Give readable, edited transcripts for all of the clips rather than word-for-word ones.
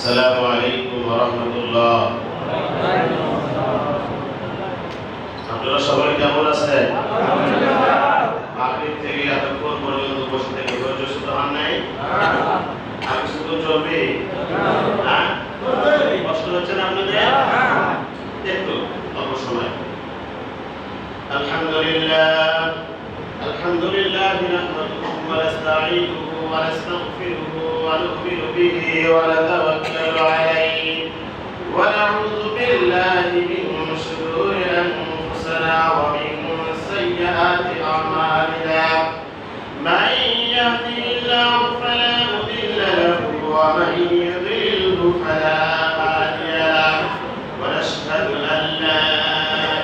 আসসালামু আলাইকুম ওয়া রাহমাতুল্লাহ। আপনারা সবাই কেমন আছেন? মাগরিব থেকে এতক্ষণ পর্যন্ত বসে থেকে ধৈর্য শুধু হন নাই? আগে শুধু চলবে? হ্যাঁ? কষ্ট হচ্ছে না আপনাদের? একটু অল্প সময়। আলহামদুলিল্লাহ আলহামদুলিল্লাহ নাহমাদুহু ওয়া নাস্তাঈনুহু ওয়া নাস্তাগফিরুহু ওয়া নু'মিনু বিহি ওয়া নাতাওয়াক্কালু আলাইহি ওয়া নাউযু বিল্লাহি মিন শুরুরি আনফুসিনা ওয়া মিন sayyiati a'malina man yahdihillahu fala mudilla lahu wa man yudlilhu fala hadiya lahu wa nashhadu an la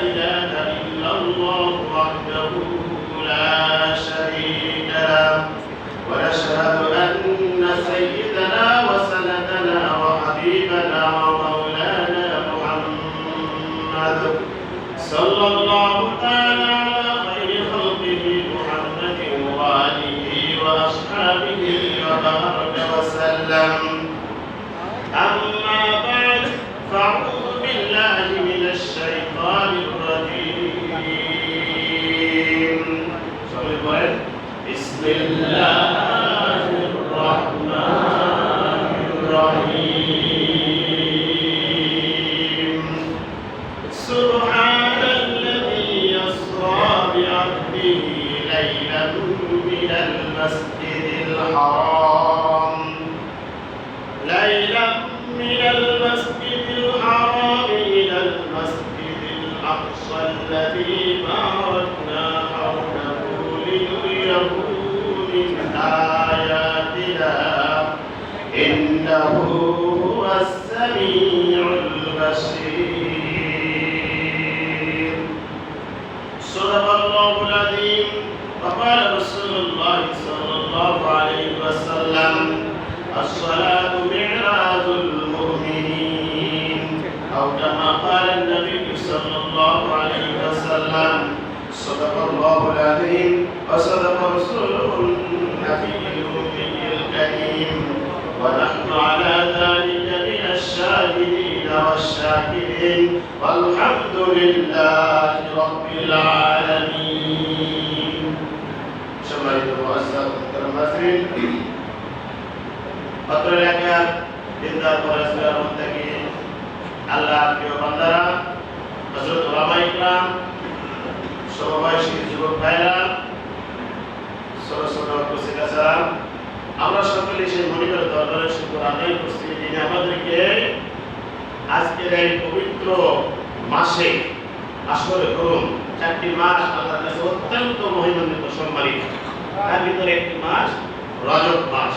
ilaha illallah wahdahu la sharika lahu wa nashhadu anna sayyidana wa sanadana wa habibana wa maulana Muhammad sallallahu ta'ala ala khayri khalqihi Muhammadin wa alihi wa ashabihi wa baraka wa sallam. Amma ba'd, fa'udhu billahi minash shaytanir rajim. সকলে বলেন বিসমিল্লাহির রহমানির রহিম। সুবহানাল্লাযী আসরা বি'abdiহি লাইলান মিনাল মাসজিদিল হারাম ليلا من المسجد الحرام إلى المسجد الأقصى الذي باركنا حوله لنريه من آياتنا إنه هو السميع البصير. صدق الله العظيم. وقال رسول الله صلى الله عليه وسلم الصلاة معراج المؤمنين أو كما قال النبي صلى الله عليه وسلم. صدق الله العظيم وصدق رسوله النبي الأمي الكريم ونحن على ذلك من الشاهدين والشاكرين والحمد لله رب العالمين. সম্মানিত মুআজ্জাজ মুহতারাম অত্র এলাকার দিনদার পরাজগার মুত্তাকি আল্লাহর প্রিয় বান্দারা, হযরত উলামায়ে ইকরাম, সমবয়সী যুবক ভাইরা, ছোট ছোট উপস্থিত আছেন, আমরা সকলে সেই মনিবের দরবারে শুকর আদায় করছি যিনি আমাদেরকে আজকের এই পবিত্র মাসে আসরে করুন 4টি মাস আল্লাহর কাছে অত্যন্ত মহিমান্বিত সম্মানিত। তার ভিতরে একটি মাস রজব মাস।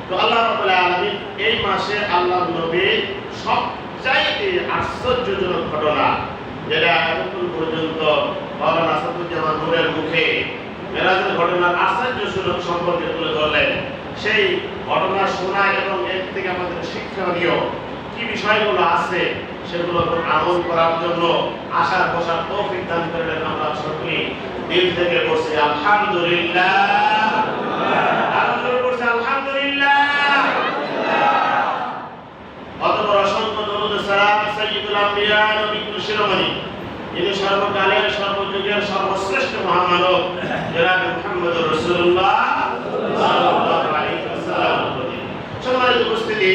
তো আল্লাহ রাব্বুল আলামিন এই মাসে আল্লাহর নবী সবচাইতে আশ্চর্যজনক ঘটনা, যেটা এতক্ষণ পর্যন্ত মাওলানা আসাদুজ্জামান নূরের মুখে মেরাজের ঘটনার আশ্চর্যজনক সম্পর্কে তুলে ধরলেন, সেই ঘটনা শোনা এবং এর থেকে আমাদের শিক্ষণীয় কি বিষয়গুলো আছে সেগুলো আমল করার জন্য আশার বসার তৌফিক দান করলেন। আমরা সকলে দিল থেকে বলছি আলহামদুলিল্লাহ, আলহামদুলিল্লাহ। অতঃপর অসংখ্য দরুদ সালাম সাইয়্যিদুল আম্বিয়া নবীকুল শিরোমণি, যিনি সর্বকালের সর্বযুগের সর্বশ্রেষ্ঠ মহামানব জনাব মুহাম্মদুর রাসূলুল্লাহ সাল্লাল্লাহু আলাইহি ওয়াসাল্লাম। সম্মানিত উপস্থিতি,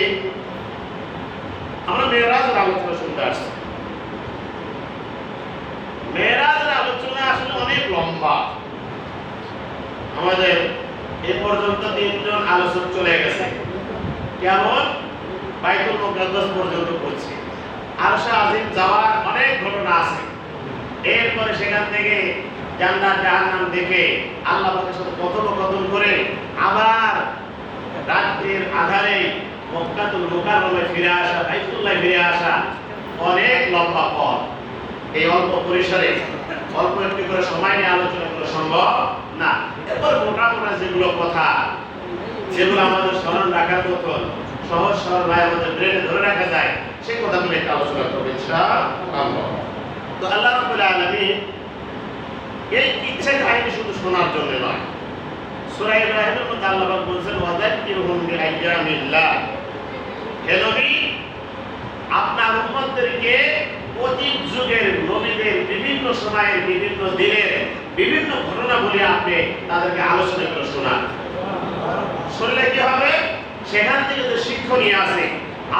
আমরা মেরাজের আলোচনা শুনতে আসছি। মেরাজের আলোচনা আসলে অনেক লম্বা। আমাদের এ পর্যন্ত 3 জন আলোচক চলে গেছে। কেমন? বাইতুল মুকাদ্দাস পর্যন্ত পৌঁছে আরশে আজিম যাওয়ার অনেক ঘটনা আছে। এরপরে সেখান থেকে জান্নাত জাহান্নাম দেখে আল্লাহ পাকের সাথে কথোপকথন করে আবার রাতের আধারে মক্কাতুল মুকাররমায় ফিরে আসা, বাইতুল্লাহ ফিরে আসা, অনেক লম্বা পথ। এই অল্প পরিসরে অল্প একটু করে সময় নিয়ে আলোচনা করা সম্ভব না। এরপর মোটা মোটা যেগুলো কথা, যেগুলো আমাদের স্মরণ রাখার মতো সহজ সরল ভাই আমাদের ব্রেনে ধরে রাখা যায়, সেই কথাগুলো একটু আলোচনা করবো ইনশাআল্লাহ। তো আল্লাহ রাব্বুল আলামিন এই কিচ্ছা কাহিনী শুধু শোনার জন্য নয়, সূরা ইব্রাহিমের মধ্যে আল্লাহ পাক বলেছেন ওয়াযাক্কিরহুম বিআইয়ামিল্লাহ, হে নবী, আপনার উম্মতদেরকে অতীত যুগের নবীদের বিভিন্ন সময়ের বিভিন্ন দিনের বিভিন্ন ঘটনাবলী আপনি তাদেরকে আলোচনা করে শোনান। শুনলে কি হবে? সেখান থেকে যে শিক্ষণীয় আছে,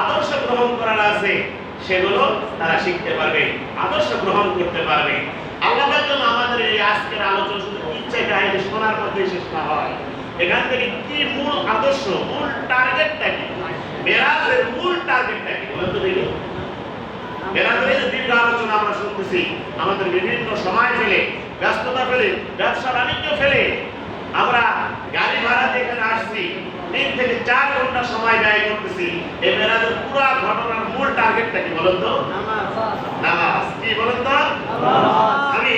আদর্শ গ্রহণ করার আছে, সেগুলো তারা শিখতে পারবে, আদর্শ গ্রহণ করতে পারবে। আল্লাহ যেন আমাদের এই আজকের আলোচনা শুধু ইচ্ছে কাহিনী শোনার মধ্যে শেষ না হয়। এখান থেকে কি মূল আদর্শ, মূল টার্গেটটা কি, মেরাজের মূল টার্গেটটা কি বলেন তো দেখি। মেরাজের দীর্ঘ আলোচনা আমরা শুনতেছি, আমাদের বিভিন্ন সময় ফেলে, ব্যস্ততা ফেলে, ব্যবসা বাণিজ্য ফেলে আমরা গাড়ি ভাড়া দিয়ে এখানে আসছি, 3 থেকে 4 ঘন্টা সময় ব্যয় করতেছি। এই মেরাজের পুরো ঘটনার মূল টার্গেটটা কি বলেন তো? নামাজ। কি বলেন তো? আমি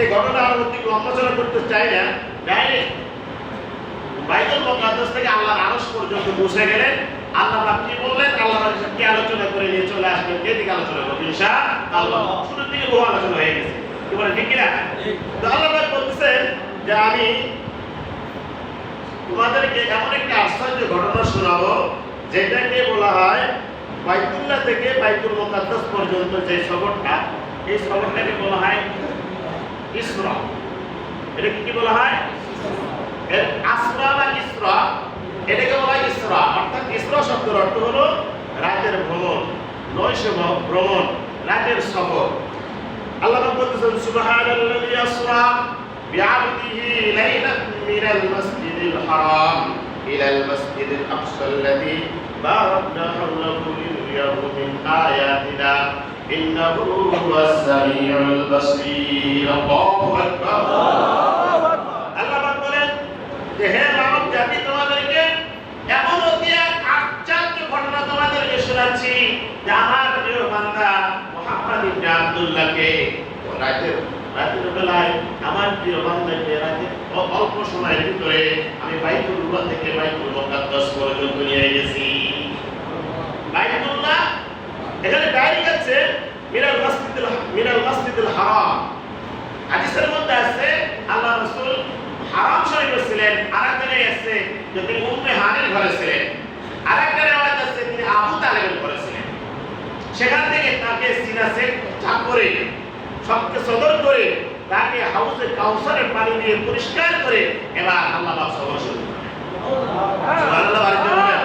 এই ঘটনা আর অতি লম্বাচনা করতে চাই না, ডাইরেক্ট বাইতুল মুকাদ্দাস থেকে আল্লাহর আরশ পর্যন্ত পৌঁছে গেলেন। আল্লাহ পাক কি বললেন, আল্লাহ পাক কি আলোচনা করে নিয়ে চলে আসবেন, এদিকে আলোচনা করব ইনশাআল্লাহ। শুরুর দিকে বহু আলোচনা হয়ে গেছে, কি বলেন ঠিক কিনা? তো আল্লাহ পাক বলতেছেন যে আমি তোমাদেরকে এমন একটা আশ্চর্য ঘটনা শোনাবো যেটাকে বলা হয় বাইতুল্লাহ থেকে বাইতুল মুকাদ্দাস পর্যন্ত যে সফরটা, এই সফরটাকে বলা হয় ইসরা। এটা কি বলা হয়? এর আসরা বা ইসরা, এটাকে বলা হয় ইসরা। অর্থাৎ ইসরা শব্দের অর্থ হলো রাতের ভ্রমণ, নৈশ ভ্রমণ, রাতের সফর। আল্লাহ বলতেছেন সুবহানাল্লাযী আসরা বিআবদিহি লাইলান মিনাল মাসজিদিল হারাম ইলাল মাসজিদিল আকসাল্লাযী বারাকনা হাওলাহু লিনুরিয়াহু মিন আয়াতিনা ইন্নাহু হুয়াস সামিউল বাসীর। আল্লাহু আকবার। আল্লাহ বলেন যে হে মানব জাতি, তোমাদেরকে এমন অতি এক আশ্চর্য ঘটনা তোমাদেরকে শোনাচ্ছি যে আমার প্রিয় বান্দা মুহাম্মদ ইবনে আব্দুল্লাহকে রাতের বেলায় আমার প্রিয় বান্দাকে রাতে অল্প সময়ের ভিতরে আমি বাইতুল্লাহ থেকে বাইতুল মুকাদ্দাস পর্যন্ত নিয়ে গেছি। বাইতুল্লাহ এখানে ডাইরেক্ট আছে মিনাল মাসজিদুল হারাম। হাদিসের মধ্যে আছে আল্লাহ রাসূল হারাম শরীফে ছিলেন, আরেকখানে আছে যে তিনি উম্মে হানির ঘরে ছিলেন, আরেকটা রিওয়ায়াত আছে তিনি আবু তালেবের ঘরে ছিলেন। সেখান থেকে তাকে সিনাসে চাপ করে সবকে সদর করে তাকে হাউসে কাউসারের পানি দিয়ে পরিষ্কার করে এবার আল্লাহ পাক সবার শুরু করেন। সুবহানাল্লাহ। বাড়িতে বলেন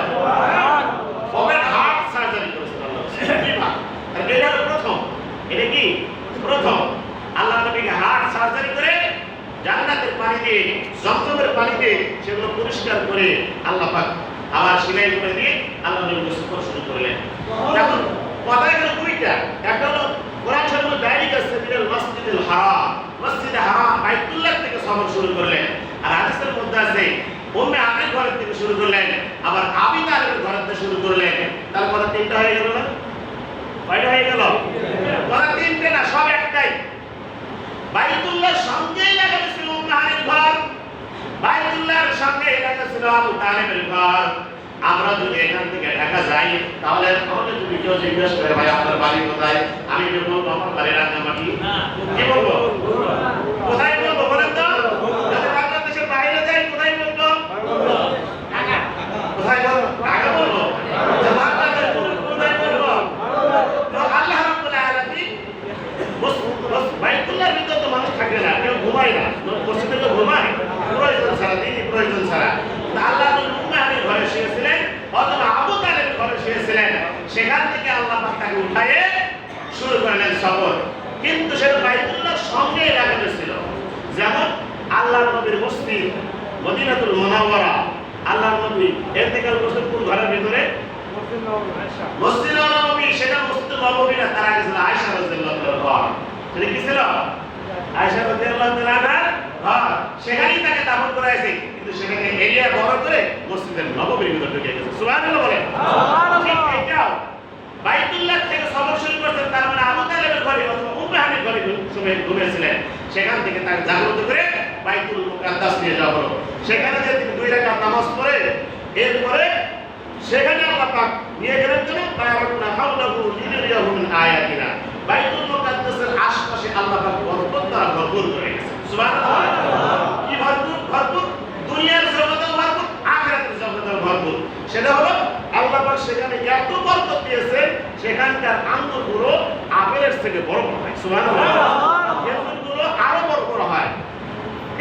ওপেন হার্ট সার্জারি করেছেন আল্লাহ। আর এটা হলো প্রথম, এটা কি প্রথম আল্লাহ নবীকে হার্ট সার্জারি করে জান্নাতের পানি দিয়ে, জমজমের পানি দিয়ে সেগুলো পরিষ্কার করে আল্লাহ পাক আবার সেলাই করে দিয়ে আল্লাহ নবীকে সফর শুরু করলেন। এখন কথা হলো দুইটা, একটা হলো কোরআন শরীফে ডাইরেক্ট আছে মিনাল মাসজিদুল হারাম, মসজিদে হারাম বাইতুল্লাহ থেকে সফর শুরু করলেন। আর হাদিসের মধ্যে আছে উম্মে হানির ঘর থেকে শুরু করলেন, আবার আবু তালেবের ঘর থেকে শুরু করলেন। তারপরে তিনটা হয়ে গেল না? কয়টা হয়ে গেল? কথা তিনটে না, সব একটাই। বাইতুল্লাহর সঙ্গেই লাগানো ছিল উম্মে হানির ঘর, বাইতুল্লাহর সঙ্গে লাগানো ছিল আবু তালেবের ঘর। আমরা যদি এখান থেকে ঢাকা যাই তাহলে আমাদের যদি কেউ জিজ্ঞেস করে ভাই আপনার বাড়ি কোথায়, আমি কি বলবো আমার বাড়ি রাঙ্গামাটি? কি বলবো? কোথায় বলবো বলেন তো? যদি বাংলাদেশের বাইরে যাই কোথায় বলবো? ঢাকা। কোথায় বলবো? ঢাকা বলবো। বাংলাদেশ কোথায় বলবো? আল্লাহ রাব্বুল আলামিন বাইতুল্লাহর ভিতর তো মানুষ থাকে না, কেউ ঘুমায় না, মসজিদে কেউ ঘুমায় প্রয়োজন ছাড়া, দিনই প্রয়োজন ছাড়া। আল্লাহ উম্মে হানির ঘরে শুয়েছিলেন অথবা আবু তালেবের ঘরে শুয়েছিলেন, সেখান থেকে আল্লাহ পাক তাকে উঠায়ে শুরু করলেন সফর। কিন্তু সেটা বাইতুল্লাহর সঙ্গে লাগানো ছিল। যেমন আল্লাহর নবীর মসজিদ মদিনাতুল মুনাওয়ারা, আল্লাহর নবী ইন্তেকাল করছেন কোন ঘরের ভিতরে? মসজিদ নববী। সেটা মসজিদ নববী না, তার আগে ছিল আয়েশা রাদিয়াল্লাহু তাআলার ঘর। সেটা কি ছিল? আয়েশা রাদিয়াল্লাহু তাআলার ঘর। সেখানেই তাকে দাফন করা হয়েছে, কিন্তু সেখানে এরিয়া বড় করে মসজিদের নববীর ভিতরে ঢুকে গেছে। সুবহানাল্লাহ বলেন। সুবহানাল্লাহ। এটাও বাইতুল্লাহ থেকে সফর শুরু করছেন, তার মানে আবু তালেবের ঘরে অথবা উম্মে হানির ঘরে ঘুমিয়েছিলেন। সেখান থেকে তাকে জাগ্রত করে বাইতুল মুকাদ্দাস নিয়ে যাওয়া হলো। সেখানে যে তিনি 2 রাকাত নামাজ পড়ে এরপরে সেখানে আল্লাহ পাক নিয়ে গেলেন জন্য বারাকনা হাওলাহু লিনুরিয়াহু মিন আয়াতিনা। বাইতুল মুকাদ্দাসের আশপাশে আল্লাহ পাক বরকত দ্বারা ভরপুর করে গেছেন। সুবহানাল্লাহ। কি ভরপুর? ভরপুর দুনিয়ার জগতেও ভরপুর, আখিরাতের জগতেও ভরপুর। সেটা হলো আল্লাহ পাক সেখানে এত বরকত দিয়েছে, সেখানকার আঙ্গুরগুলো আপেলের থেকে বড় বড় হয়। সুবহানাল্লাহ। খেজুরগুলো আরো বড় বড় হয়,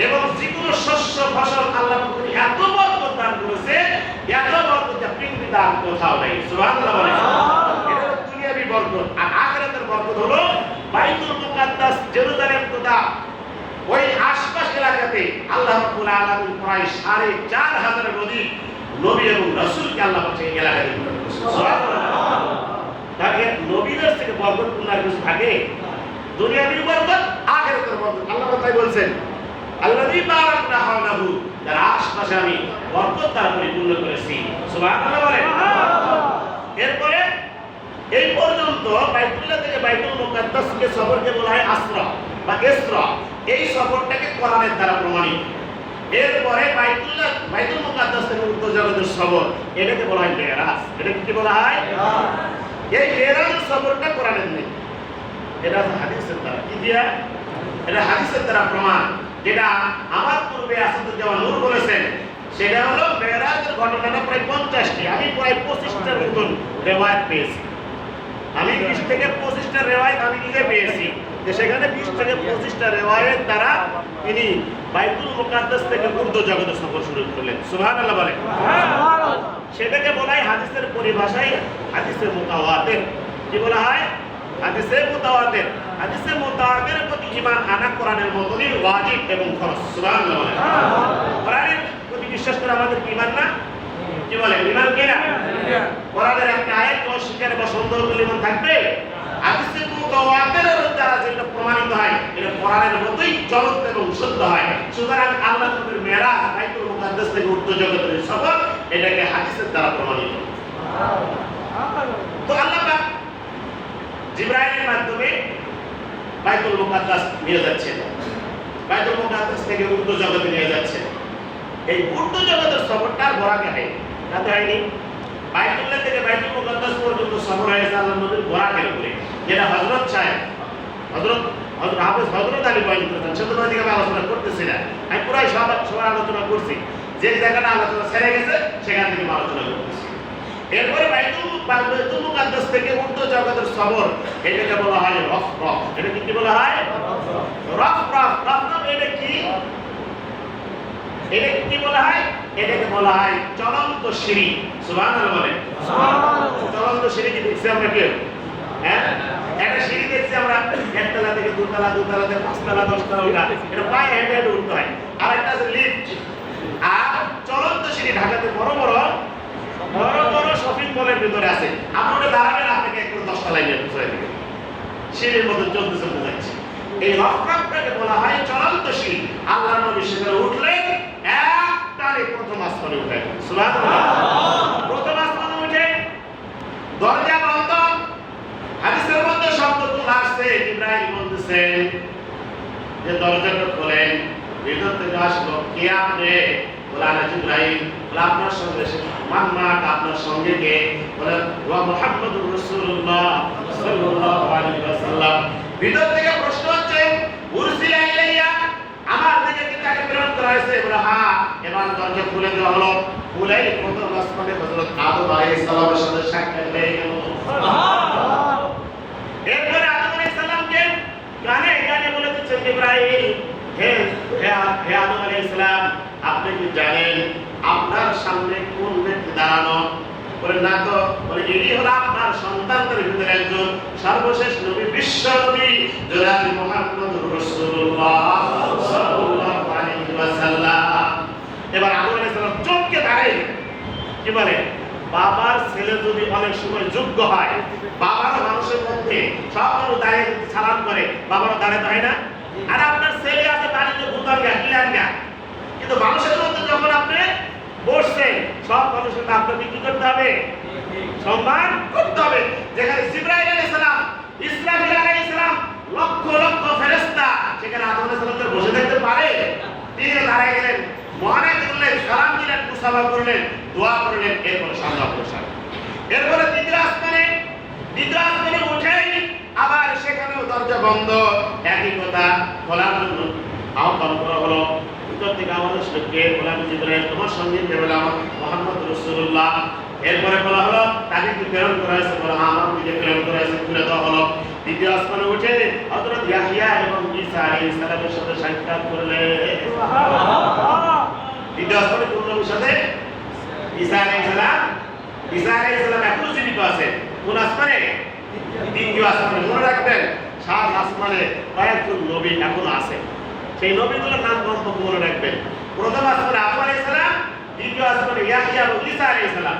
এবং যেগুলো শস্য ফসল আল্লাহ এত বরকত দান করেছে, এত বরকত পৃথিবীতে আর কোথাও নেই। সুবহানাল্লাহ বলে। এটা হলো দুনিয়াবি বরকত। আর আখিরাতের বরকত হলো বাইতুল মুকাদ্দাস জেরুজালেম তথা ওই আশপাশ এলাকাতে আল্লাহ রাব্বুল আলামিন প্রায় ৪৫০০ নবী এবং রাসূলকে আল্লাহ পাক এই এলাকায় দিয়েছেন। সুবহানাল্লাহ। তাহলে নবীদের থেকে বরকতপূর্ণ আর কিছু থাকে? দুনিয়াবি বরকত, আখিরাতের বরকত। আল্লাহ তাই বলছেন, আল্লাযী বারাকনা হাওলাহু, যার আশপাশে আমি বরকত দ্বারা পরিপূর্ণ করেছি। সুবহানাল্লাহ বলেন। এরপরে এই পর্যন্ত বাইতুল্লাহ থেকে বাইতুল মুকাদ্দাসকে সফরকে বলা হয় আসরা বা ইসরা। এই সফরটাকে কোরআনের দ্বারা প্রমাণিত। এরপরে বাইতুল মুকাদ্দাস থেকে উত্তর জগতের সফর, এটাকে বলা হয় মেরাজ। এটাকে কি বলা হয়? এই মেরাজ সফরটা কোরআনের নেই, এটা হাদিসের দ্বারা। কি দিয়া? এটা হাদিসের দ্বারা প্রমাণ, যেটা আমার পূর্বে আসাদুজ্জামান নূর বলেছেন। সেটা হলো মেরাজের ঘটনাটা প্রায় 50টি, আমি প্রায় 25টার মতন রেওয়ায়াত পেয়েছি। আমি 20 থেকে 25টা রেওয়ায়াত আমি নিজে পেয়েছি, যে সেখানে 20 থেকে 25টা রেওয়ায়াত দ্বারা তিনি বাইতুল মুকাদ্দাস থেকে উর্দু জগতে সফর শুরু করলেন। সুবহানাল্লাহ বলেন। সেটাকে বলা হয় হাদিসের পরিভাষায় হাদিসে মুতাওয়াতির। কি বলা হয়? হাদিসে মুতাওয়াতির। হাদিসে মুতাওয়াতিরের প্রতি ঈমান আনা কোরআনের মতই ওয়াজিব এবং ফরজ। সুবহানাল্লাহ বলেন। কোরআনের প্রতি বিশ্বাস করে আমাদের ঈমান না? কি বলে? ঈমান কি না? কোরআনের একটা আয়াত অস্বীকার বা সন্দেহ করলে ঈমান থাকবে? হাদিসে মুতাওয়াতিরের দ্বারা যেটা প্রমাণিত হয়, এটা কোরআনের মতই জ্বলন্ত এবং শুদ্ধ হয়। সুতরাং আল্লাহ নবীর মেরাজ বাইতুল মুকাদ্দাস থেকে উর্দু জগতের সফর, এটাকে হাদিসের দ্বারা প্রমাণিত। তো আল্লাহ পাক জিবরাইলের মাধ্যমে বাইতুল মুকাদ্দাস নিয়ে যাচ্ছেন, বাইতুল মুকাদ্দাস থেকে উর্দু জগতে নিয়ে যাচ্ছেন। এই উর্দু জগতের সফরটা বরাকে হয়, তাতে হয়নি। বাইতুল্লাহ থেকে বাইতুল মুকাদ্দাস পর্যন্ত সফর হয়েছে আল্লাহ নবীর বরাকের উপরে, যেটা হযরত সাহেব হযরত হাফেজ হযরত আলী বয়ান করেছেন। সেটা দিকে আমি আলোচনা করতেছি না, আমি পুরাই সবার আলোচনা করছি। যে জায়গাটা আলোচনা ছেড়ে গেছে সেখান থেকে আলোচনা করতেছি। এরপরে বাইতুল মুকাদ্দাস থেকে উর্দু জগতের সফর, এটাকে বলা হয় রফরফ। এটা কি বলা হয়? রফরফ। রফরফ এটা কি? এটা কি বলা হয়? এটাকে বলা হয় চলন্ত সিঁড়ি। সুবহানাল্লাহ বলেন। চলন্ত সিঁড়ি কি দেখছি আমরা কেউ? হ্যাঁ, একটা সিঁড়ি দেখছি আমরা, একতলা থেকে দুতলা, দুতলা থেকে পাঁচতলা, 10তলা ওইটা, এটা পায়ে হেঁটে হেঁটে উঠতে হয়। আর একটা আছে লিফট। আর চলন্ত সিঁড়ি ঢাকাতে বড় বড় শপিং মলের ভিতরে আছে। আপনি ওটা দাঁড়াবেন, আপনাকে একটু 10তলায় নিয়ে পৌঁছে দিবে, সিঁড়ির মধ্যে চলতে চলতে যাচ্ছে। এই রফরফটাকে বলা হয় চলন্ত সিঁড়ি। আল্লাহ নবী সেখানে উঠলেন, একটানে প্রথম আসমানে উঠলেন। সুবহানাল্লাহ। প্রথম আসমানে উঠে দরজা বন্ধ। হাদিসের মধ্যে শব্দ আসছে, জিবরাইল বলতেছেন যে দরজাটা খোলেন। ভিতর থেকে আসলো, কে আপনি? বলেন জিবরাইল। বলে আপনার সঙ্গে আপনার সঙ্গে কে? বলেন ওয়া মুহাম্মাদুর রাসূলুল্লাহ সাল্লাল্লাহু আলাইহি ওয়াসাল্লাম। ভিতর থেকে প্রশ্ন হচ্ছে, উরসিলা ইলাইয়া, আমার দিকে কি তাকে প্রেরণ করা হয়েছে? বলে হ্যাঁ। এবার দরজা খুলে দেওয়া হলো। খুলেই প্রথম আসমানে হযরত আদম আলাইহিস সালামের সাথে সাক্ষাৎ হয়ে গেল। সুবহানাল্লাহ। এরপরে আদম আলাইহিস সালামকে গানে বলে দিচ্ছেন জিবরাইল, হে আদম আলাইহিস সালাম, আপনি কি জানেন আপনার সামনে কোন ব্যক্তি দাঁড়ানো? বলে না তো। বলে ইনি হলো আপনার সন্তানদের ভিতরে একজন, সর্বশেষ নবী, বিশ্ব নবী জনাব মুহাম্মদুর রাসূলুল্লাহ সাল্লাল্লাহু আলাইহি ওয়াসাল্লাম। এবার আদম আলাইহিস সালাম চমকে দাঁড়ায়। কি বলে? বাবার ছেলে যদি অনেক সময় যোগ্য হয়, বাবারও মানুষের মধ্যে সব মানুষ দাঁড়িয়ে সালাম করে, বাবারও দাঁড়াতে হয় না? আর আপনার ছেলে আছে বাড়িতে ভূতাঙ্গা কিলাঙ্গা, কিন্তু মানুষের মধ্যে যখন আপনি বসছেন, সব মানুষের আপনাকে কি করতে হবে? সম্মান করতে হবে। যেখানে জিবরাইল আলাইহিস সালাম, ইসরাফিল আলাইহিস সালাম, লক্ষ লক্ষ ফেরেশতা সেখানে আদম আলাইহিস সালামকে বসে থাকতে পারে? তিনি দাঁড়ায় গেলেন, মহানায়ত করলেন, সালাম দিলেন, মুসাফা করলেন, দোয়া করলেন, এরপরে সামনে অগ্রসর। এরপরে দ্বিতীয় আসমানে উঠেই আবার সেখানেও দরজা বন্ধ। একই কথা, খোলার জন্য আহ্বান করা হলো। ভিতর থেকে আমাদের সঙ্গে বললাম, জিবরাইল তোমার সঙ্গে কে? বলে আমার মুহাম্মদ রাসূলুল্লাহ এরপরে বলা হলো তাকে কি প্রেরণ করা হয়েছে, বলা আমার দিকে প্রেরণ করা হয়েছে, খুলে দেওয়া হলো। দ্বিতীয় আসমানে উঠে হযরত ইয়াহইয়া এবং ঈসা আলাইহিস সালামের সাথে সাক্ষাৎ করলেন। দ্বিতীয় আসমানে কোন নবীর সাথে? ঈসা আলাইহিস সালাম। ঈসা আলাইহিস সালাম এখনো জীবিত আছে। কোন আসমানে? দ্বিতীয় আসমানে। মনে রাখবেন, সাত আসমানে কয়েকজন নবী এখনো আছে। সেই নবীগুলোর নাম গন্তব্য মনে রাখবেন। প্রথম আসমানে আদম আলাইহিস সালাম, দ্বিতীয় আসমানে ইয়াহইয়া এবং ঈসা আলাইহিস সালাম।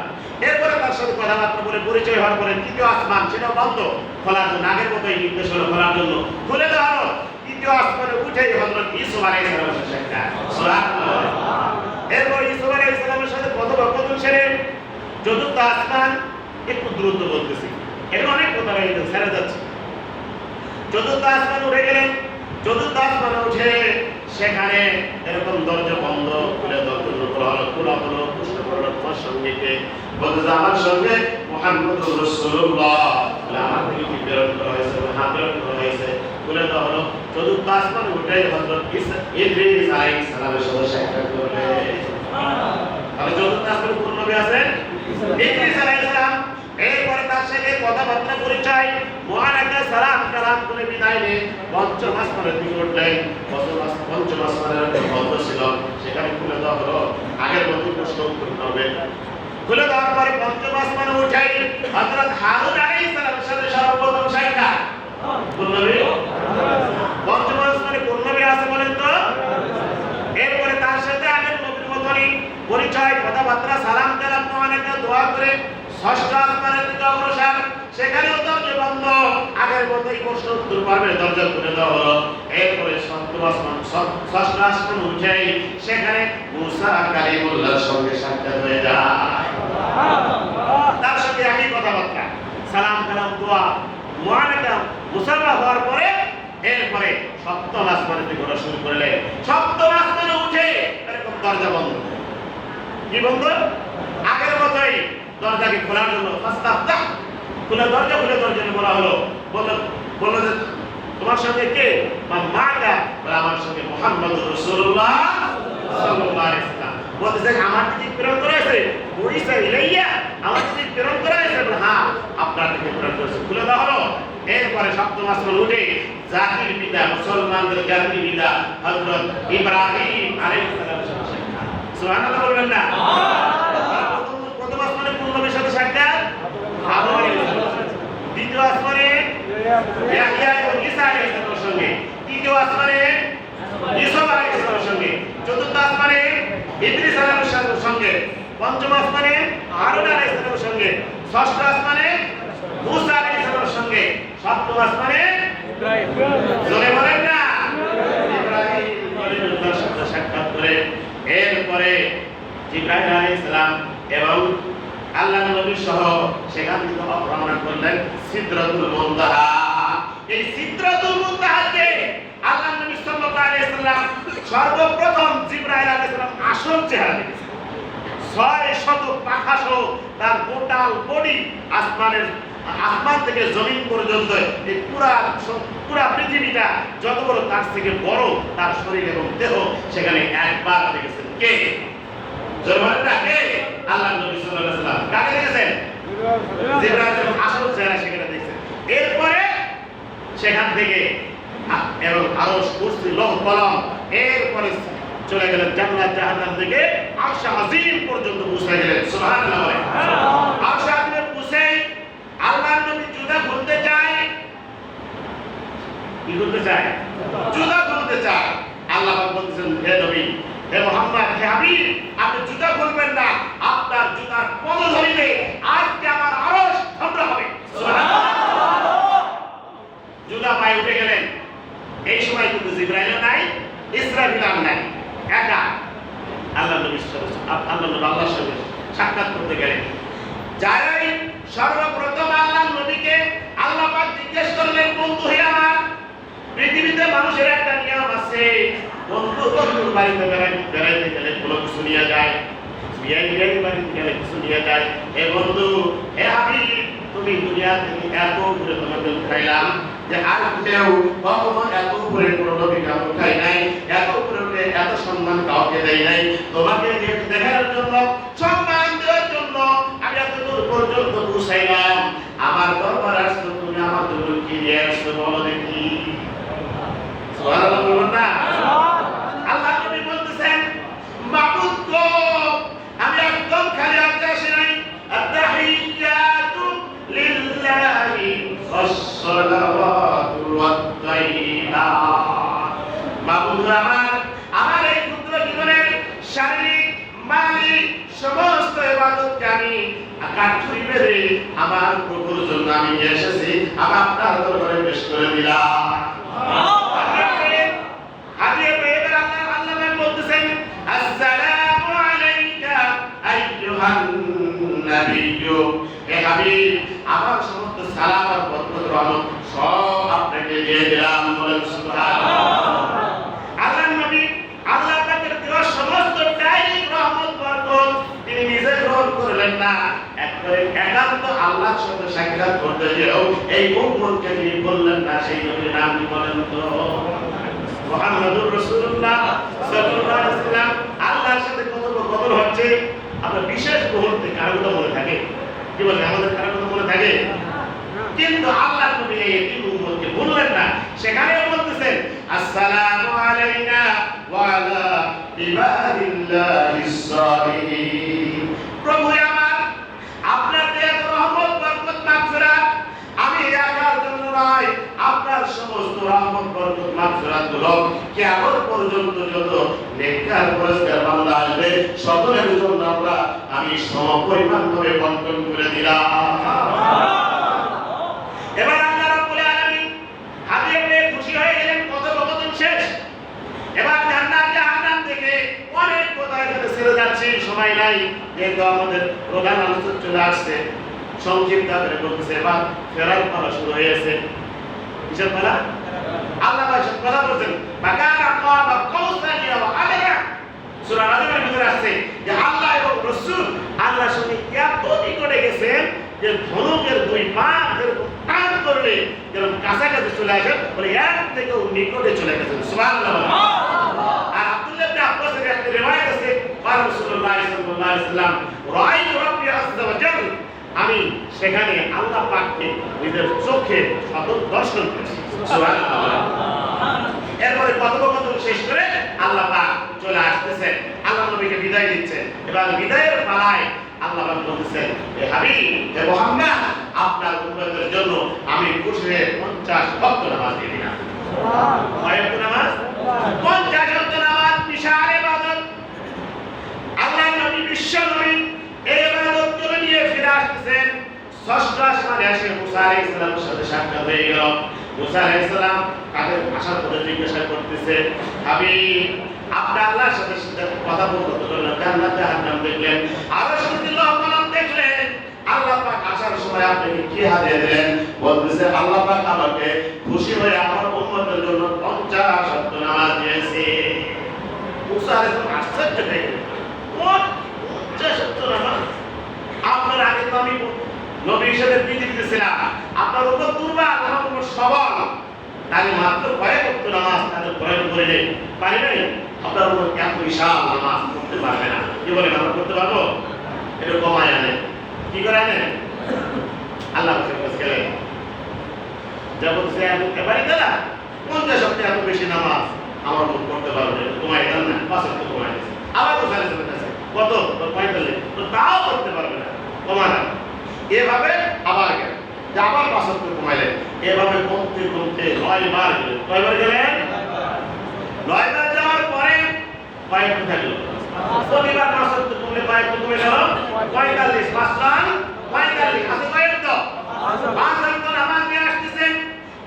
এরপরে তার সাথে কথাবার্তা বলে পরিচয় হওয়ার পরে তৃতীয় আসমান সেটাও বন্ধ, খোলার জন্য আগের মতোই নির্দেশ হলো খোলার জন্য, খুলে দেওয়া হলো। তৃতীয় আসমানে উঠেই হযরত ইউসুফ আলাইহিস সালামের সাথে সাক্ষাৎ। সুবহানাল্লাহ। এরপর ইউসুফ আলাইহিস সালামের সাথে কথোপকথন সেরে চতুর্থ আসমান, একটু দ্রুত বলতেছি, এটা অনেক কথা রয়ে গেছে, ছেড়ে যাচ্ছে। চতুর্থ আসমানে উঠে গেলেন। চতুর্থ আসমানে উঠে সেখানে এরকম দরজা বন্ধ, খুলে দরজা খোলা হলো। খোলা হলো, প্রশ্ন করলো তোমার সঙ্গে কে? বলতে যে আমার সঙ্গে মুহাম্মদুর রাসূলুল্লাহ। আমার থেকে কি প্রেরণ করা হয়েছে? হ্যাঁ, প্রেরণ করা হয়েছে। খুলে দেওয়া হলো। চতুর্থ আসমানে উঠে হযরত ইদ্রিস আলাইহিস সালামের সাথে সাক্ষাৎ করলেন। তাহলে চতুর্থ আসমানে কোন নবী আছেন? ইদ্রিস আলাইহিস সালাম। এরপরে তার সাথে কথাবার্তা পরিচয়, মহান একটা সালাম কালাম করে বিদায় নিয়ে পঞ্চম আসমানের দিকে উঠলেন। পঞ্চম আসমানের একটা বন্ধ ছিল, সেখানে খুলে দেওয়া হলো। আগের মতো প্রশ্ন করতে হবে। খুলে দেওয়ার পরে পঞ্চম আসমানে উঠাই হযরত হারুন আলাইহিস সালামের সাথে সর্বপ্রথম সাক্ষাৎ। কোন নবী? পঞ্চম আসমানে কোন নবী আছে বলেন তো? এরপরে তার সাথে আগের নবীর মতনই পরিচয়, কথাবার্তা, সালাম কালাম, মহান একটা দোয়া করে ষষ্ঠ আসমানের দিকে অগ্রসর। সেখানেও দরজা বন্ধ, আগের মতোই প্রশ্ন উত্তর পর্বের দরজা খুলে দেওয়া হলো। এরপরে সপ্তম আসমান, ষষ্ঠ আসমান উঠেই সেখানে মুসা কালিমুল্লাহর সঙ্গে সাক্ষাৎ হয়ে যায়। তার সঙ্গে একই কথাবার্তা, সালাম কালাম, দোয়া, মুআনাকাম, মুসাফা হওয়ার পরে এরপরে সপ্তম আসমানের দিকে ওরা শুরু করলেন। সপ্তম আসমানে উঠে এরকম দরজা বন্ধ। কি বন্ধ? আগের মতোই দরজাকে খোলার জন্য ফাস্তাফতাহ, খুলে দরজা বলা হলো। বলল যে তোমার সঙ্গে কে? মাকা, বলে আমার সঙ্গে মুহাম্মদুর রাসূলুল্লাহ সাল্লাল্লাহু আলাইহি ওয়াসাল্লাম। বলতেছে আমার দিকে প্রেরণ করা হয়েছে, ওইসা ইলাইয়া, আমার দিকে প্রেরণ করা হয়েছে। বলে হ্যাঁ, আপনার দিকে প্রেরণ করেছে। খুলে দেওয়া হলো। এরপরে সপ্তম আসমান উঠে জাতির পিতা, মুসলমানদের জাতির পিতা হযরত ইব্রাহিম আলাইহিস সালামের সাথে সাক্ষাৎ। সুবহানাল্লাহ বলবেন না? প্রথম আসমানে কোন নবীর সাথে সাক্ষাৎ? আদম আলাইহিস সালাম। দ্বিতীয় আসমানে ইয়াহইয়া এবং ঈসা আলাইহিস সালামের সঙ্গে। তৃতীয় আসমানে ইউসুফ আলাইহিস সালামের সঙ্গে। চতুর্থ আসমানে ইদ্রিস আলাইহিস সালামের সঙ্গে। পঞ্চম আসমানে হারুন আলাইহিস সালামের সঙ্গে। ষষ্ঠ আসমানে মুসা আলাইহিস সালামের সঙ্গে। সপ্তম আসমানে ইব্রাহিম। জোরে বলেন না? ইব্রাহিম খলিলুল্লাহর সাথে সাক্ষাৎ করে এরপরে জিবরাইল আলাইহিস সালাম এবং আল্লাহ নবী সহ সেখান থেকে রওনা করলেন সিদরাতুল মুনতাহা। এই সিদরাতুল মুনতাহাকে আল্লাহ নবী সাল্লাল্লাহু আলাইহি সাল্লাম সর্বপ্রথম জিবরাইল আলাইহিস সালাম আসল চেহারা দেখেছেন। 600 পাখা সহ তার টোটাল বডি আসমান থেকে জমিন পর্যন্ত এই পুরা পৃথিবীটা যত বড়, তার থেকে বড় তার শরীর এবং দেহ, সেখানে একবার দেখেছেন। কে? জরবানটা কে? আল্লাহ নবী সাল্লাল্লাহু আলাইহি সাল্লাম। কাকে দেখেছেন? জিবরাইল আসল চেহারা সেখানে দেখেছেন। এরপরে সেখান থেকে এবং আরশ, কুরসি, লৌহ কলম, এরপরে চলে গেলেন জান্নাত জাহান্নাম থেকে আরশ আজিম পর্যন্ত পৌঁছে গেলেন। সুবহানাল্লাহ। আরশ আজিমে পৌঁছে আল্লাহর নবী জুদা খুলতে চায়। কি করতে চায়? জুদা খুলতে চায়। আল্লাহ বলতেছেন, হে নবী, হে মুহাম্মদ, হে হাবিব, আপনি জুতা খুলবেন না, আপনার জুতার পদধূলিতে আজকে আমার আরশ ঠান্ডা হবে। সুবহানাল্লাহ। জুতা পায়ে উঠে গেলেন। এই সময় কিন্তু জিবরাইল নাই, ইসরাফিল নাই, একা আল্লাহ নবী আল্লাহর সঙ্গে সাক্ষাৎ করতে গেলেন। যারাই সর্বপ্রথম আল্লাহ নবীকে আল্লাহ পাক জিজ্ঞেস করলেন, বন্ধু হে আমার, পৃথিবীতে মানুষের একটা নিয়ম আছে, বন্ধুর বাড়িতে বেড়াইতে গেলে কোনো কিছু নিয়ে যায়, বিয়াই বাড়িতে গেলে কিছু নিয়ে যায়। হে বন্ধু, হে হাবিব, তুমি দুনিয়া থেকে এত উপরে তোমাকে উঠাইলাম যে আর কেউ কখনো এত উপরে কোনো নবীকে উঠাই নাই, এত উপরে উঠে এত সম্মান কাউকে দেয় নাই। তোমাকে দেখার জন্য, সম্মান দেওয়ার জন্য আমি এত আসছে বলো দেখি সুবহানাল্লাহ বলুন না আল্লাহ নবী বলতেছেন মাবুদ গো আমি একদম খালি হাতে আসি নাই আত-তাহিয়াতু লিল্লাহি ওয়াস-সালাওয়াতু ওয়াত-তাইয়্যিবাত মাবুদ আমার এই ক্ষুদ্র জীবনের শারীরিক মানসিক সমস্ত ইবাদতকে আমি কাঠুরি মেরে আমার প্রভুর জন্য আমি এসেছি আমি আপনার দরবারে পেশ করে দিলাম আল্লাহ বলতেছেন আসসালামু আলাইকা আইয়ুহান নাবিয়্যু হে হাবিব আমার সমস্ত সালাম আর বরকত রহমত সব আপনাকে দিয়ে দিলাম বলেন সুবহানাল্লাহ আল্লাহ নবী আল্লাহ পাকের দেওয়া সমস্ত ডাইরেক্ট রহমত বরকত তিনি নিজে গ্রহণ করলেন না একবারে একান্ত আল্লাহর সাথে সাক্ষাৎ করতে যেও এই উম্মতকে তিনি বললেন না সেই নবীর নাম কি বলেন তো মুহাম্মদুর রাসূলুল্লাহ সাল্লাল্লাহু আলাইহি ওয়াসাল্লাম আল্লাহর সাথে কথোপকথন হচ্ছে আমরা বিশেষ মুহূর্তে কারো কথা মনে থাকে কি বলেন আমাদের কারো কথা মনে থাকে কিন্তু আল্লাহর নবী এই উম্মতকে বললেন না সেখানেও বলতেছেন আসসালামু আলাইনা ওয়া আলা ইবাদিল্লাহিস সালিহিন প্রভু আমার আপনার দেয়া রহমত বরকত মাগফিরাত আমি একার জন্য নয় আপনার সমস্ত রহমত বরকত মাগফিরাত গুলো কিয়ামত পর্যন্ত যত নেককার পরিষ্কার বান্দা আসবে সকলের জন্য আমি সমপরিমাণভাবে বন্টন করে দিলাম এবার আল্লাহ রাব্বুল আলামিন হাবিবে খুশি হয়ে গেলেন কথোপকথন শেষ এবার জান্নাত জাহান্নাম থেকে অনেক কথা এখানে ছেড়ে যাচ্ছে সময় নাই যেহেতু আমাদের প্রধান আলোচনা চলে আসছে সংক্ষিপ্ত করে বলতেছে এবার ফেরার পালা শুরু হয়েছে কিসের পালা আল্লাহ পাক কথা বলছেন বাকারা কাবা কৌসালিয়া ওয়া আলায়া সূরা আদমের ভিতরে আছে যে আল্লাহ এবং রাসূল আল্লাহর সঙ্গে এত নিকটে গেছেন যে ধনুকের দুই পা এরকম টান করলে যেরকম কাছাকাছি চলে আসে বলে এর থেকেও নিকটে চলে গেছেন সুবহানাল্লাহ আর আব্দুল্লাহ ইবনে আব্বাসের একটা রিওয়ায়াত আছে রাসূলুল্লাহ সাল্লাল্লাহু আলাইহি ওয়াসাল্লাম রাআইতু রাব্বি আযজা ওয়া জাল আমি সেখানে আল্লাহ পাককে নিজের চোখে সতত দর্শন করেছি সুবহানাল্লাহ এরপরে কথোপকথন শেষ করে আল্লাহ পাক চলে আসতেছেন আল্লাহ নবীকে বিদায় দিচ্ছেন এবার বিদায়ের পালায় আল্লাহ পাক বলতেছেন হে হাবিব হে মুহাম্মদ আপনার উম্মতের জন্য আমি খুশিতে 50 ওয়াক্ত নামাজ দিয়ে দিলাম কয় ওয়াক্ত নামাজ 50 ওয়াক্ত নামাজ বিশাল ইবাদত আল্লাহ নবী বিশ্ব নবী এই ইবাদত করে নিয়ে ফিরে আসতেছেন ষষ্ঠ আসমানে এসে মুসা আলাইহিস সালামের সাথে সাক্ষাৎ হয়ে গেল মুসা আলাইহিস সালাম তাদের ভাষার কথা জিজ্ঞাসা করতেছে হাবিব আপনি আল্লাহর সাথে কথা বলতে বললেন জান্নাত জাহান্নাম দেখলেন আরশ কুরসিল্লাহ কলম দেখলেন আল্লাহ পাক আসার সময় আপনাকে কি হাদিয়া দিলেন বলতেছে আল্লাহ পাক আমাকে খুশি হয়ে আমার উম্মতের জন্য 50 ওয়াক্ত নামাজ দিয়েছে মুসা আলাইহিস সালাম আশ্চর্য হয়ে গেলেন 50 ওয়াক্ত নামাজ আপনার আগে তো আমি নবী হিসেবে পৃথিবীতে ছিলাম আপনার উপর দুর্বল আমার উপর সবল তাহলে মাত্র কয়েক ওয়াক্ত নামাজ তাদের প্রয়োগ করে নেই পারি নাই আপনার উপর এত বিশাল নামাজ করতে পারবে না কি বলেন আমরা করতে পারবো এটা কমায় আনে কি করে আনে আল্লাহ কাছে গেলেন যা বলছে এবারে দাদা 50 ওয়াক্ত এত বেশি নামাজ আমার উপর করতে পারবে কমায় দেন না 5 ওয়াক্ত কমায় দিয়েছে আবার তো সালে আছে কত 45 তো তাও করতে পারবে না কমানা এভাবে আবার গেল যে আবার 5 ওয়াক্ত কমাইলেন এভাবে কমতে কমতে 9 বার গেলেন কয়বার গেলেন 9 বার যাওয়ার পরে কয়েকটা থাকলো প্রতিবার 5 ওয়াক্ত কমলে কয়েকটা কমে গেল 45 45 আছে কয়েকটা 5 ওয়াক্ত নামাজ নিয়ে আসতেছেন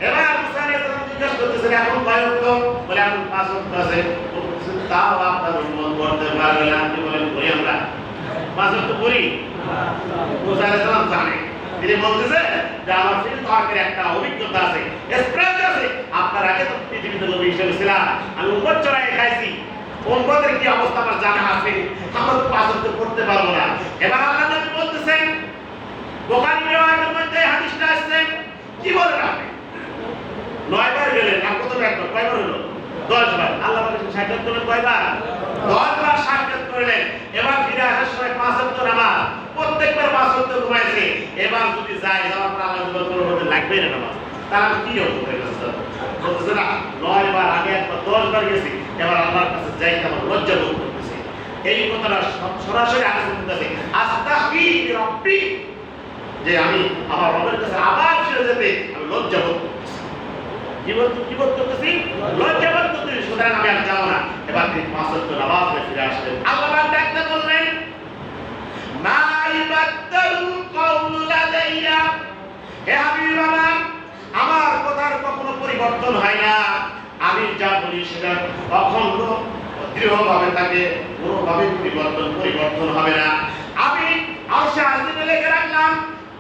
এবার মুসা আলাইহিস সালাম জিজ্ঞাসা করতেছেন এখন কয় ওয়াক্ত বলে এখন 5 ওয়াক্ত আছে তাও আপনার উম্মত করতে পারবে না আপনি বলেন করি আমরা 5 ওয়াক্ত করি মুসা আলাইহিস সালাম জানে তিনি বলতেছে যে আমার ফিল তাওয়াকের একটা অভিজ্ঞতা আছে এক্সপেরিয়েন্স আছে আপনার আগে তো পৃথিবীতে নবী হিসেবে ছিলাম আমি উম্মত চড়াই খাইছি উম্মতের কি অবস্থা আমার জানা আছে আমরা তো 5 ওয়াক্ত করতে পারবো না এবার আল্লাহ নবী বলতেছেন বুখারী রিওয়ায়াতের মধ্যে হাদিসটা আছে কি বলেন আপনি 9 বার গেলেন আর কত বার কয়বার হলো 10 বার আল্লাহ পাক সাক্ষাৎ করলেন কয়বার 10 বার সাক্ষাৎ করলেন এবার ফিরে আসার সময় 5 ওয়াক্ত নামাজ প্রত্যেকবার 5 ওয়াক্ত ঘুমাইছে এবার যদি যায় যাওয়ার পর আল্লাহ যুবক করতে লাগবে না নামাজ তারা কি হবে বলতেছে না 9 বার আগে একবার 10 বার গেছি এবার আল্লাহর কাছে যাইতে আমার লজ্জা বোধ করতেছে এই কথাটা সরাসরি আলোচনা করতেছে আস্তাগফি রাব্বি যে আমি আমার রবের কাছে আবার ফিরে যেতে আমি লজ্জা বোধ করতেছি কি বোধ করতেছি লজ্জা বোধ করতেছি সুতরাং আমি আর যাব না এবার তিনি 5 ওয়াক্ত নামাজে ফিরে আসলেন আল্লাহ ডাকতে বললেন মা ইবাদতুল কওল লাদাইয়া হে হাবিব আমার কথার কখনো পরিবর্তন হয় না আমি যা বলি সেটা অখণ্ড দৃঢ়ভাবে থাকে কোনোভাবে পরিবর্তন হবে না আমি আরশে আজিমে লিখে রাখলাম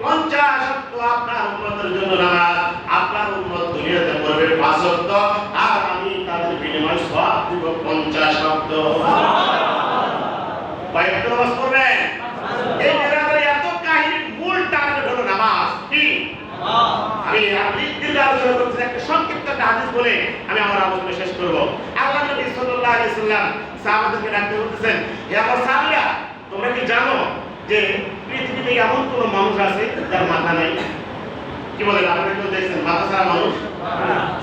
50 ওয়াক্ত আপনার উম্মতের জন্য নামাজ আপনার উম্মত দুনিয়াতে পড়বে 5 ওয়াক্ত আর আমি তাদের বিনিময়ে সওয়াব দিব 50 ওয়াক্ত কয় ওয়াক্ত নামাজ পড়বেন এই মেরাজের এত কাহিনীর মূল টার্গেট হলো নামাজ কি আমি দীর্ঘ আলোচনা করছি একটা সংক্ষিপ্ত হাদিস বলে আমি আমার আলোচনা শেষ করব আল্লাহ নবী সাল্লাল্লাহু আলাইহি সাল্লাম সাহাবাদেরকে ডাকতে বলতেছেন হে আমার সাহাবীরা তোমরা কি জানো যে পৃথিবীতে এমন কোন মানুষ আছে যার মাথা নাই কি বলেন আপনারা কেউ দেখছেন মাথা ছাড়া মানুষ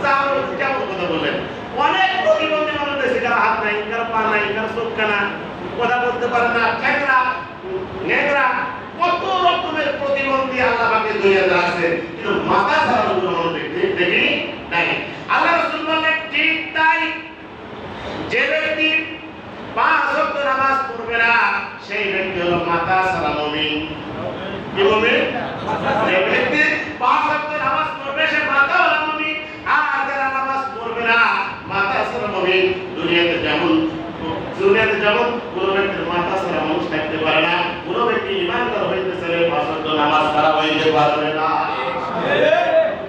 সাহাবারা কেমন কথা বললেন অনেক প্রতিবন্ধী মানুষ আছে যার হাত নাই কারো পা নাই কারো চোখ কানা কথা বলতে পারে না ঠেকরা নেগরা কত রকমের প্রতিবন্ধী আল্লাহ পাকে দুনিয়াতে আছে কিন্তু মাথা ছাড়া কোনো মানুষ দেখি নাই আল্লাহ রাসূল বলেন ঠিক তাই যে ব্যক্তি 5 ওয়াক্ত নামাজ পড়বে না সেই ব্যক্তি হলো মাথা ছাড়া মুমিন কি মুমিন যে ব্যক্তি 5 ওয়াক্ত নামাজ পড়বে সে মাথা ছাড়া মুমিন আর যারা নামাজ পড়বে না মাথা ছাড়া মুমিন দুনিয়াতে যেমন কোনো ব্যক্তির মাথা ছাড়া মানুষ থাকতে পারে না কোনো ব্যক্তি ইমানদার হইতে চাইলে 5 ওয়াক্ত নামাজ ছাড়া হইতে পারবে না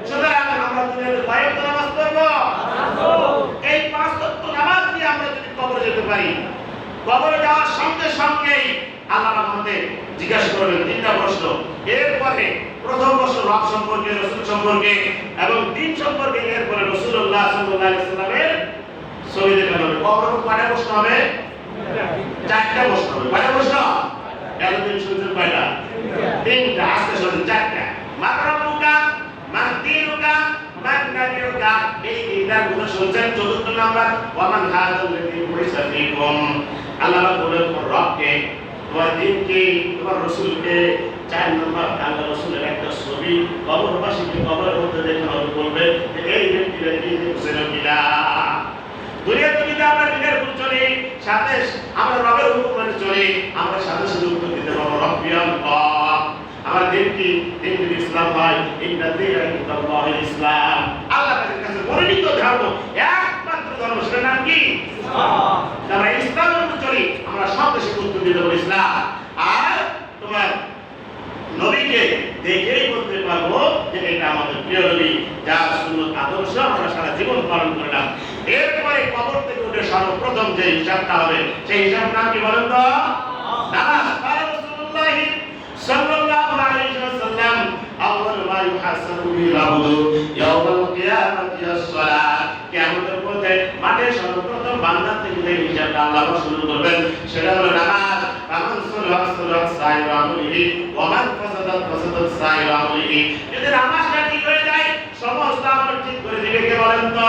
সুতরাং আমরা দুনিয়াতে 5 ওয়াক্ত নামাজ পড়ব এই 5 ওয়াক্ত নামাজ দিয়ে আমরা যদি কবরে যেতে পারি কবরে যাওয়ার সঙ্গে সঙ্গেই আল্লাহ আমাদের জিজ্ঞাসা করবেন 3টা প্রশ্ন এরপরে প্রথম প্রশ্ন রব সম্পর্কে রাসূল সম্পর্কে এবং দ্বীন সম্পর্কে এরপরে রাসূলুল্লাহ সাল্লাল্লাহু আলাইহি ওয়াসাল্লামের ছবি দেখানো হবে কবরে কয়টা প্রশ্ন হবে 4টা প্রশ্ন হবে কয়টা প্রশ্ন এতদিন শুনছেন কয়টা 3টা আজকে শুনছেন 4টা মাকরাবুকা মান দীনুকা মান নাবিয়ুকা এই 3টা গুলো শুনছেন 4th নাম্বার ওয়ামান হাদাল্লাযী বুইসা ফীকুম আল্লাহ বলেন রবকে তোমার দ্বীনকে তোমার রাসূলকে 4 নাম্বার আল্লাহ রাসূলের একটা ছবি কবরবাসীকে কবরের মধ্যে দেখানো হবে বলবে যে এই ব্যক্তিরা কি দেখছেন কিনা দুনিয়াতে যদি আমরা নিজের হুকুম চলি সাথে আমরা রবের হুকুম মানে চলি আমরা সাথে সাথে উত্তর দিতে পারবো রব্বি আল্লাহ আমার দিন কি দিন ইসলাম হয় ইন্না দীনা ইনদাল্লাহিল ইসলাম আল্লাহর কাছে মনোনীত ধর্ম একমাত্র ধর্ম সেটার নাম কি ইসলাম আমরা ইসলামের উপর চলি আমরা সব দেশে উত্তর দিতে পারবো ইসলাম আর তোমার নবীকে দেখেই বলতে পারবো যে এটা আমাদের প্রিয় নবী যার সুন্নাত আদর্শ আমরা সারা জীবন পালন করলাম এরপরে কবর থেকে উঠে সর্বপ্রথম যে হিসাবটা হবে সেই হিসাব নাম কি বলেন তো নামাজ রাসূলুল্লাহ সাল্লাল্লাহু আলাইহি ওয়াসাল্লাম আউয়াল মা ইউহাসাবু বিল আবদু ইয়াওমাল কিয়ামাতি as-সালাত কিয়ামতের পথে মাঠে সর্বপ্রথম বান্দা থেকে যে হিসাবটা আল্লাহ শুরু করবেন সেটা হলো নামাজ কারণ সালাত সাইয়্যিদু আমলিহি ওয়া মান ফাসাদাত সাইয়্যিদু আমলিহি যদি নামাজটা ঠিক হয়ে যায় সমস্ত আমল ঠিক করে দিবে কে বলেন তো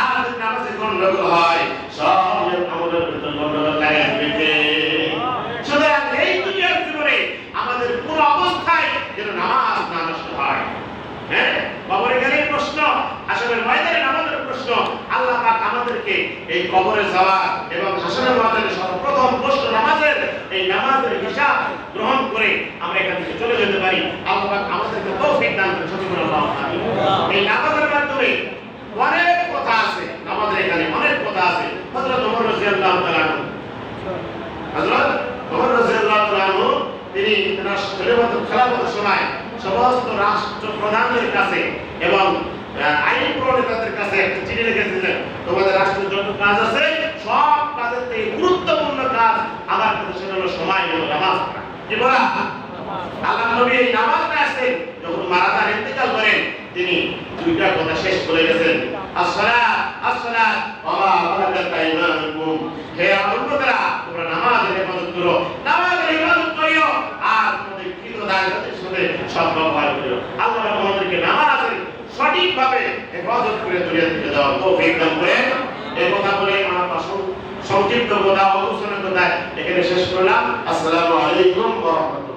আর যদি নামাজে গন্ডগোল হয় সব আমলের ভিতর গন্ডগোল লাগাই দিবে সুতরাং এই দুনিয়ার জীবনে আমাদের পুরো অবস্থায় যেন নামাজ না নষ্ট হয় হ্যাঁ কবরে গেলে প্রশ্ন হাসরের ময়দানে নামাজের প্রশ্ন আল্লাহ পাক আমাদেরকে এই কবরে যাওয়া এবং হাসরের ময়দানে সর্বপ্রথম প্রশ্ন নামাজের এই নামাজের হিসাব গ্রহণ করে আমরা এখান থেকে চলে যেতে পারি আল্লাহ পাক আমাদেরকে তৌফিক দান করুন সত্যি করে আল্লাহ আমিন এই নামাজের মাধ্যমে অনেক কথা আছে আমাদের এখানে অনেক কথা আছে হযরত ওমর রাদিয়াল্লাহু তাআলা হযরত ওমর রাদিয়াল্লাহু তাআলা তিনি তার খেলাফতের সময় সমস্ত রাষ্ট্র প্রধানদের কাছে এবং আইন প্রণেতাদের কাছে একটা চিঠি লিখেছিলেন তোমাদের রাষ্ট্রের যত কাজ আছে সব কাজের থেকে গুরুত্বপূর্ণ কাজ আমার কাছে সেটা হলো সময় হলো নামাজ কি বলা আল্লাহ নবী এই নামাজটা আসেন যখন মারা যান ইন্তেকাল করেন তিনি দুইটা কথা শেষ করে গেছেন আসসালাত আসসালাত ওয়া মা মালাকাত আইমানুকুম হে উম্মতরা তোমরা নামাজের ইবাদত করো নামাজের ইবাদত করিও আর তোমাদের কৃতদাসদের সাথে সদ্ব্যবহার করো আল্লাহ আমাদেরকে নামাজের সঠিকভাবে হেফাজত করে দুনিয়া থেকে দেওয়ার তৌফিক দান করেন। এই কথা বলে আমার সংক্ষিপ্ত কথা ও অনুসরণ কথা এখানে শেষ করলাম। আসসালামু আলাইকুম ওয়া রাহমাতুল্লাহ।